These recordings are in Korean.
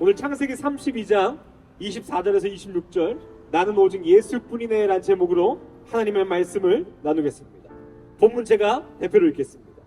오늘 창세기 32장 24절에서 26절 나는 오직 예수뿐이네 라는 제목으로 하나님의 말씀을 나누겠습니다. 본문 제가 대표로 읽겠습니다.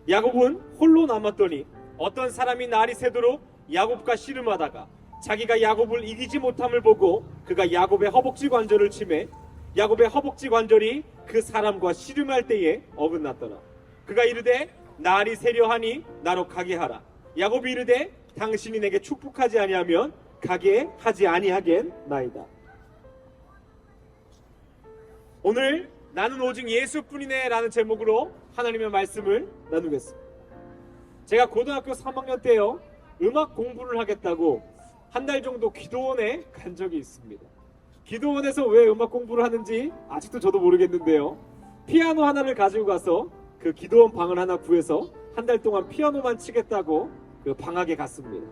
야곱은 홀로 남았더니 어떤 사람이 날이 새도록 야곱과 씨름하다가 자기가 야곱을 이기지 못함을 보고 그가 야곱의 허벅지 관절을 치매 야곱의 허벅지 관절이 그 사람과 씨름할 때에 어긋났더라. 그가 이르되 날이 새려하니 나로 가게 하라. 야곱이 이르되 당신이 내게 축복하지 아니하면 가게 하지 아니하겠나이다. 오늘 나는 오직 예수뿐이네 라는 제목으로 하나님의 말씀을 나누겠습니다. 제가 고등학교 3학년 때요 음악 공부를 하겠다고 한 달 정도 기도원에 간 적이 있습니다. 기도원에서 왜 음악 공부를 하는지 아직도 저도 모르겠는데요, 피아노 하나를 가지고 가서 그 기도원 방을 하나 구해서 한 달 동안 피아노만 치겠다고 그 방학에 갔습니다.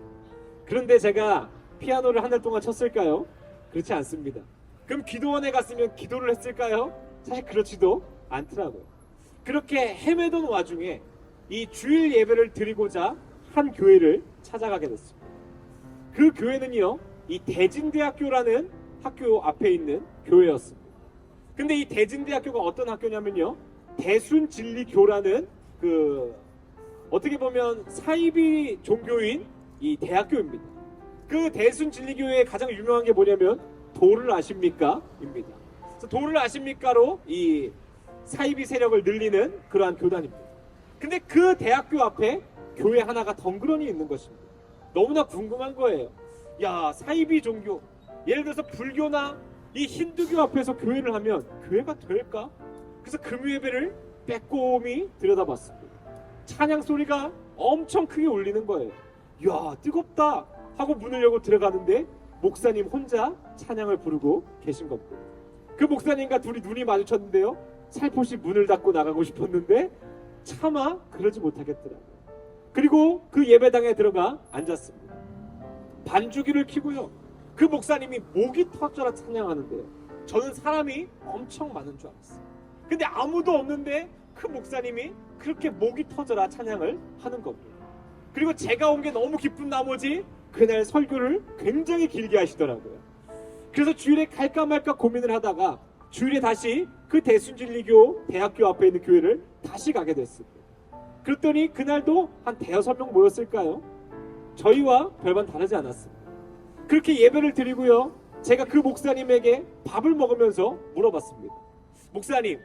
그런데 제가 피아노를 한 달 동안 쳤을까요? 그렇지 않습니다. 그럼 기도원에 갔으면 기도를 했을까요? 사실 그렇지도 않더라고요. 그렇게 헤매던 와중에 이 주일 예배를 드리고자 한 교회를 찾아가게 됐습니다. 그 교회는요, 이 대진대학교라는 학교 앞에 있는 교회였습니다. 근데 이 대진대학교가 어떤 학교냐면요, 대순진리교라는 어떻게 보면 사이비 종교인 이 대학교입니다. 그 대순진리교회의 가장 유명한 게 뭐냐면 도를 아십니까? 입니다. 그래서 도를 아십니까로 이 사이비 세력을 늘리는 그러한 교단입니다. 근데 그 대학교 앞에 교회 하나가 덩그러니 있는 것입니다. 너무나 궁금한 거예요. 야, 사이비 종교, 예를 들어서 불교나 이 힌두교 앞에서 교회를 하면 교회가 될까? 그래서 금요예배를 빼꼼히 들여다봤습니다. 찬양 소리가 엄청 크게 울리는 거예요. 야, 뜨겁다 하고 문을 열고 들어가는데 목사님 혼자 찬양을 부르고 계신 겁니다. 그 목사님과 둘이 눈이 마주쳤는데요, 살포시 문을 닫고 나가고 싶었는데 차마 그러지 못하겠더라고요. 그리고 그 예배당에 들어가 앉았습니다. 반주기를 켜고요, 그 목사님이 목이 터져라 찬양하는데요, 저는 사람이 엄청 많은 줄 알았어요. 근데 아무도 없는데 그 목사님이 그렇게 목이 터져라 찬양을 하는 겁니다. 그리고 제가 온 게 너무 기쁜 나머지 그날 설교를 굉장히 길게 하시더라고요. 그래서 주일에 갈까 말까 고민을 하다가 주일에 다시 그 대순진리교 대학교 앞에 있는 교회를 다시 가게 됐습니다. 그랬더니 그날도 한 대여섯 명 모였을까요? 저희와 별반 다르지 않았습니다. 그렇게 예배를 드리고요, 제가 그 목사님에게 밥을 먹으면서 물어봤습니다. 목사님,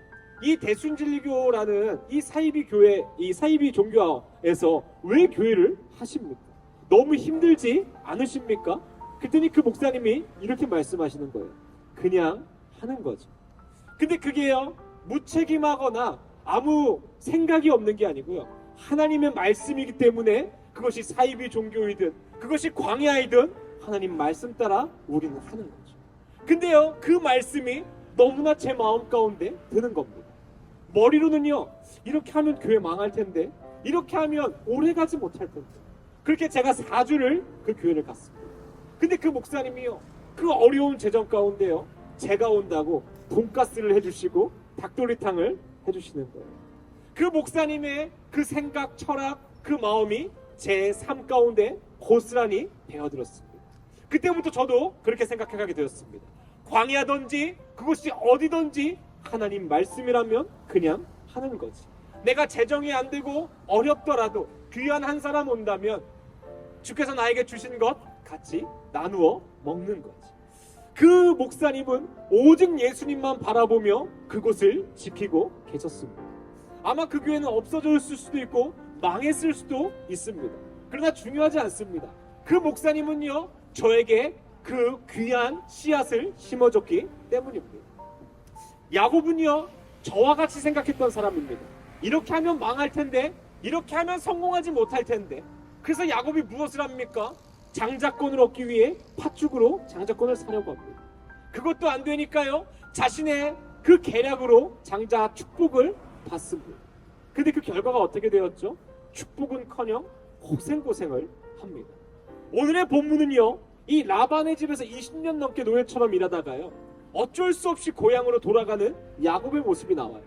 이 대순진리교라는 이 사이비 교회, 이 사이비 종교에서 왜 교회를 하십니까? 너무 힘들지 않으십니까? 그랬더니 그 목사님이 이렇게 말씀하시는 거예요. 그냥 하는 거죠. 근데 그게요, 무책임하거나 아무 생각이 없는 게 아니고요, 하나님의 말씀이기 때문에 그것이 사이비 종교이든 그것이 광야이든 하나님 말씀 따라 우리는 하는 거죠. 근데요, 그 말씀이 너무나 제 마음 가운데 드는 겁니다. 머리로는요, 이렇게 하면 교회 망할 텐데, 이렇게 하면 오래 가지 못할 텐데. 그렇게 제가 4주를 그 교회를 갔습니다. 근데 그 목사님이요, 그 어려운 재정 가운데요, 제가 온다고 돈가스를 해주시고 닭도리탕을 해주시는 거예요. 그 목사님의 그 생각, 철학, 그 마음이 제 삶 가운데 고스란히 배어들었습니다. 그때부터 저도 그렇게 생각해가게 되었습니다. 광야든지 그것이 어디든지 하나님 말씀이라면 그냥 하는 거지. 내가 재정이 안 되고 어렵더라도 귀한 한 사람 온다면 주께서 나에게 주신 것 같이 나누어 먹는 거지. 그 목사님은 오직 예수님만 바라보며 그곳을 지키고 계셨습니다. 아마 그 교회는 없어졌을 수도 있고 망했을 수도 있습니다. 그러나 중요하지 않습니다. 그 목사님은요, 저에게 그 귀한 씨앗을 심어줬기 때문입니다. 야곱은요, 저와 같이 생각했던 사람입니다. 이렇게 하면 망할 텐데, 이렇게 하면 성공하지 못할 텐데. 그래서 야곱이 무엇을 합니까? 장자권을 얻기 위해 팥죽으로 장자권을 사려고 합니다. 그것도 안 되니까요, 자신의 그 계략으로 장자 축복을 받습니다. 근데 그 결과가 어떻게 되었죠? 축복은커녕 고생을 합니다. 오늘의 본문은요, 이 라반의 집에서 20년 넘게 노예처럼 일하다가요, 어쩔 수 없이 고향으로 돌아가는 야곱의 모습이 나와요.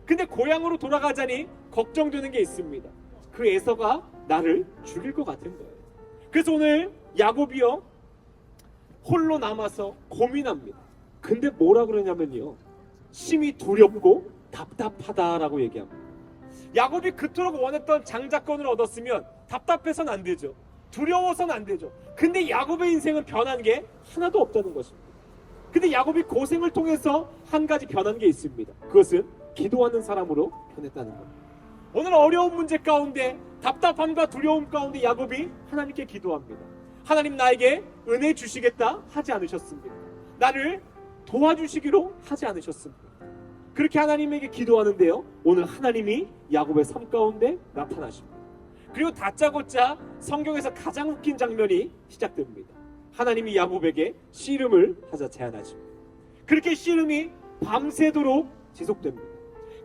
근데 고향으로 돌아가자니 걱정되는 게 있습니다. 그 에서가 나를 죽일 것 같은 거예요. 그래서 오늘 야곱이요 홀로 남아서 고민합니다. 근데 뭐라 그러냐면요, 심히 두렵고 답답하다라고 얘기합니다. 야곱이 그토록 원했던 장자권을 얻었으면 답답해서는 안 되죠. 두려워서는 안 되죠. 근데 야곱의 인생은 변한 게 하나도 없다는 것입니다. 근데 야곱이 고생을 통해서 한 가지 변한 게 있습니다. 그것은 기도하는 사람으로 변했다는 겁니다. 오늘 어려운 문제 가운데, 답답함과 두려움 가운데 야곱이 하나님께 기도합니다. 하나님, 나에게 은혜 주시겠다 하지 않으셨습니까? 나를 도와주시기로 하지 않으셨습니까? 그렇게 하나님에게 기도하는데요, 오늘 하나님이 야곱의 삶 가운데 나타나십니다. 그리고 다짜고짜 성경에서 가장 웃긴 장면이 시작됩니다. 하나님이 야곱에게 씨름을 하자 제안하십니다. 그렇게 씨름이 밤새도록 지속됩니다.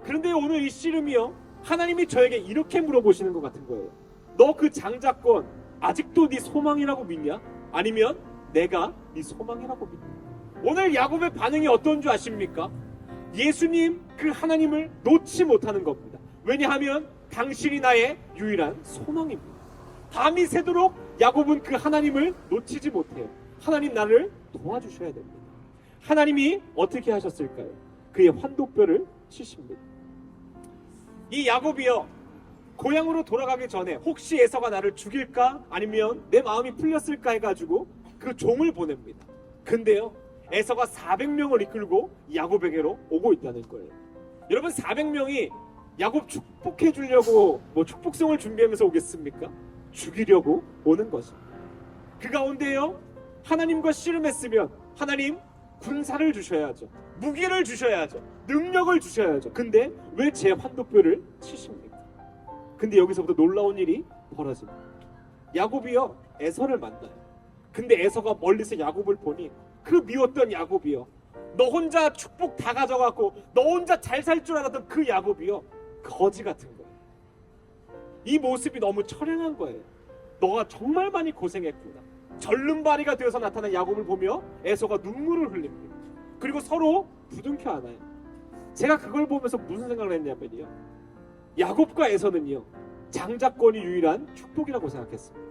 그런데 오늘 이 씨름이요, 하나님이 저에게 이렇게 물어보시는 것 같은 거예요. 너 그 장자권 아직도 네 소망이라고 믿냐? 아니면 내가 네 소망이라고 믿냐? 오늘 야곱의 반응이 어떤 줄 아십니까? 예수님, 그 하나님을 놓지 못하는 겁니다. 왜냐하면 당신이 나의 유일한 소망입니다. 밤이 새도록 야곱은 그 하나님을 놓치지 못해요. 하나님, 나를 도와주셔야 됩니다. 하나님이 어떻게 하셨을까요? 그의 환도뼈를 치십니다. 이 야곱이요, 고향으로 돌아가기 전에 혹시 에서가 나를 죽일까? 아니면 내 마음이 풀렸을까 해가지고 그 종을 보냅니다. 근데요, 에서가 400명을 이끌고 야곱에게로 오고 있다는 거예요. 여러분, 400명이 야곱 축복해 주려고 축복성을 준비하면서 오겠습니까? 죽이려고 오는 것입니다. 그 가운데요, 하나님과 씨름했으면 하나님 군사를 주셔야죠. 무기를 주셔야죠. 능력을 주셔야죠. 근데 왜 제 환도뼈를 치십니까? 근데 여기서부터 놀라운 일이 벌어집니다. 야곱이요, 에서를 만나요. 근데 에서가 멀리서 야곱을 보니 그 미웠던 야곱이요, 너 혼자 축복 다 가져가고 너 혼자 잘 살 줄 알았던 그 야곱이요, 거지 같은 거예요. 이 모습이 너무 처량한 거예요. 너가 정말 많이 고생했구나. 절름발이가 되어서 나타난 야곱을 보며 에서가 눈물을 흘립니다. 그리고 서로 부둥켜 안아요. 제가 그걸 보면서 무슨 생각을 했냐면요, 야곱과 에서는요, 장자권이 유일한 축복이라고 생각했습니다.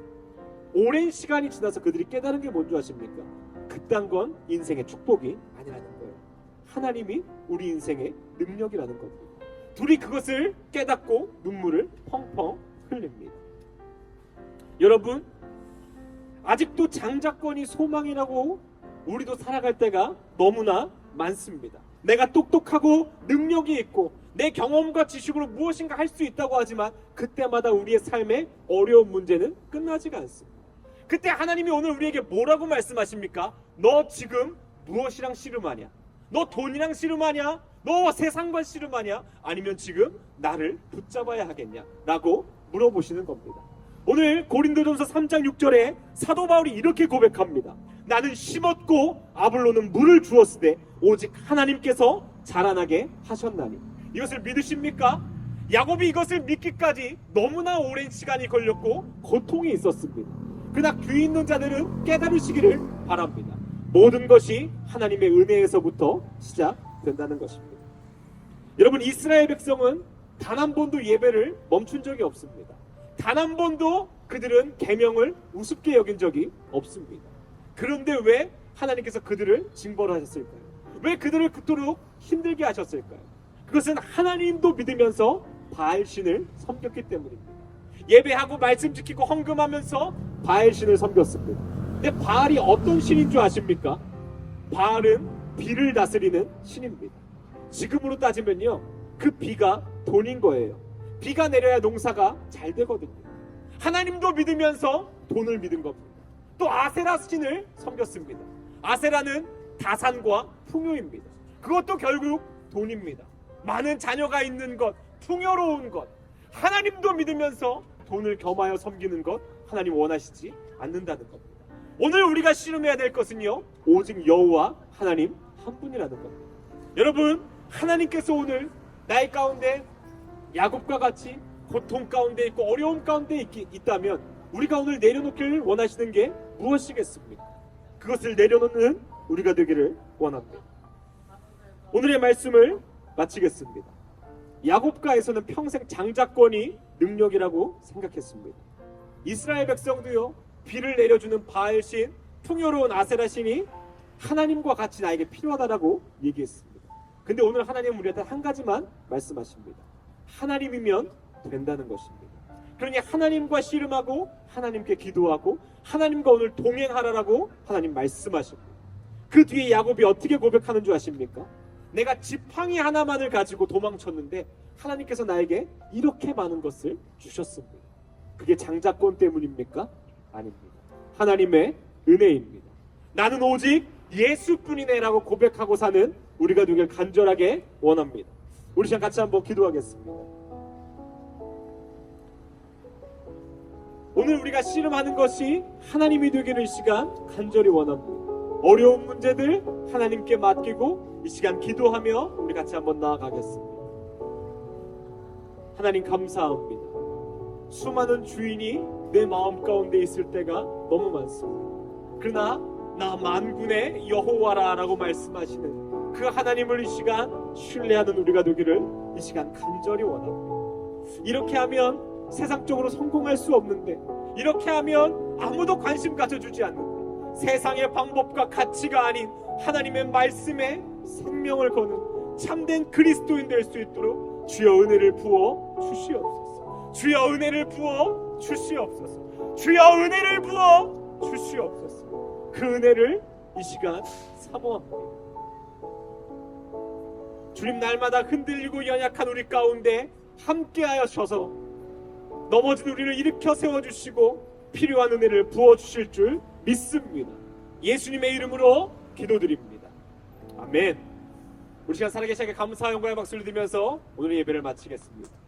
오랜 시간이 지나서 그들이 깨달은 게 뭔지 아십니까? 그딴 건 인생의 축복이 아니라는 거예요. 하나님이 우리 인생의 능력이라는 겁니다. 둘이 그것을 깨닫고 눈물을 펑펑 흘립니다. 여러분, 아직도 장자권이 소망이라고 우리도 살아갈 때가 너무나 많습니다. 내가 똑똑하고 능력이 있고 내 경험과 지식으로 무엇인가 할 수 있다고 하지만 그때마다 우리의 삶의 어려운 문제는 끝나지가 않습니다. 그때 하나님이 오늘 우리에게 뭐라고 말씀하십니까? 너 지금 무엇이랑 씨름하냐? 너 돈이랑 씨름하냐? 너 세상과 씨름하냐? 아니면 지금 나를 붙잡아야 하겠냐? 라고 물어보시는 겁니다. 오늘 고린도전서 3장 6절에 사도 바울이 이렇게 고백합니다. 나는 심었고 아볼로는 물을 주었으되 오직 하나님께서 자라나게 하셨나니. 이것을 믿으십니까? 야곱이 이것을 믿기까지 너무나 오랜 시간이 걸렸고 고통이 있었습니다. 그러나 귀 있는 자들은 깨달으시기를 바랍니다. 모든 것이 하나님의 은혜에서부터 시작된다는 것입니다. 여러분, 이스라엘 백성은 단 한 번도 예배를 멈춘 적이 없습니다. 단 한 번도 그들은 계명을 우습게 여긴 적이 없습니다. 그런데 왜 하나님께서 그들을 징벌하셨을까요? 왜 그들을 그토록 힘들게 하셨을까요? 그것은 하나님도 믿으면서 바알신을 섬겼기 때문입니다. 예배하고 말씀 지키고 헌금하면서 바알신을 섬겼습니다. 근데 바알이 어떤 신인 줄 아십니까? 바알은 비를 다스리는 신입니다. 지금으로 따지면요, 그 비가 돈인 거예요. 비가 내려야 농사가 잘 되거든요. 하나님도 믿으면서 돈을 믿은 겁니다. 또 아세라 신을 섬겼습니다. 아세라는 다산과 풍요입니다. 그것도 결국 돈입니다. 많은 자녀가 있는 것, 풍요로운 것, 하나님도 믿으면서 돈을 겸하여 섬기는 것, 하나님 원하시지 않는다는 겁니다. 오늘 우리가 씨름해야 될 것은요, 오직 여호와 하나님 한 분이라는 겁니다. 여러분, 하나님께서 오늘 나의 가운데 야곱과 같이 고통 가운데 있고 어려움 가운데 있다면 우리가 오늘 내려놓기를 원하시는 게 무엇이겠습니까? 그것을 내려놓는 우리가 되기를 원합니다. 오늘의 말씀을 마치겠습니다. 야곱과 에서는 평생 장자권이 능력이라고 생각했습니다. 이스라엘 백성도요, 비를 내려주는 바알신, 풍요로운 아세라신이 하나님과 같이 나에게 필요하다라고 얘기했습니다. 근데 오늘 하나님은 우리한테 한 가지만 말씀하십니다. 하나님이면 된다는 것입니다. 그러니 하나님과 씨름하고 하나님께 기도하고 하나님과 오늘 동행하라라고 하나님 말씀하십니다. 그 뒤에 야곱이 어떻게 고백하는 줄 아십니까? 내가 지팡이 하나만을 가지고 도망쳤는데 하나님께서 나에게 이렇게 많은 것을 주셨습니다. 그게 장자권 때문입니까? 아닙니다. 하나님의 은혜입니다. 나는 오직 예수뿐이네 라고 고백하고 사는 우리가 되길 간절하게 원합니다. 우리 시간 같이 한번 기도하겠습니다. 오늘 우리가 씨름하는 것이 하나님이 되기를 이 시간 간절히 원합니다. 어려운 문제들 하나님께 맡기고 이 시간 기도하며 우리 같이 한번 나아가겠습니다. 하나님 감사합니다. 수많은 주인이 내 마음 가운데 있을 때가 너무 많습니다. 그러나 나 만군의 여호와라 라고 말씀하시는 그 하나님을 이 시간 신뢰하는 우리가 되기를 이 시간 간절히 원합니다. 이렇게 하면 세상적으로 성공할 수 없는데, 이렇게 하면 아무도 관심 가져주지 않는데, 세상의 방법과 가치가 아닌 하나님의 말씀에 생명을 거는 참된 그리스도인 될 수 있도록 주여 은혜를 부어 주시옵소서. 주여 은혜를 부어 주시옵소서. 주여 은혜를 부어 주시옵소서. 그 은혜를 이 시간 사모합니다. 주님, 날마다 흔들리고 연약한 우리 가운데 함께하여 주셔서 넘어진 우리를 일으켜 세워주시고 필요한 은혜를 부어주실 줄 믿습니다. 예수님의 이름으로 기도드립니다. 아멘. 우리 시간 살아계시게 감사와 영광의 박수를 드리면서 오늘의 예배를 마치겠습니다.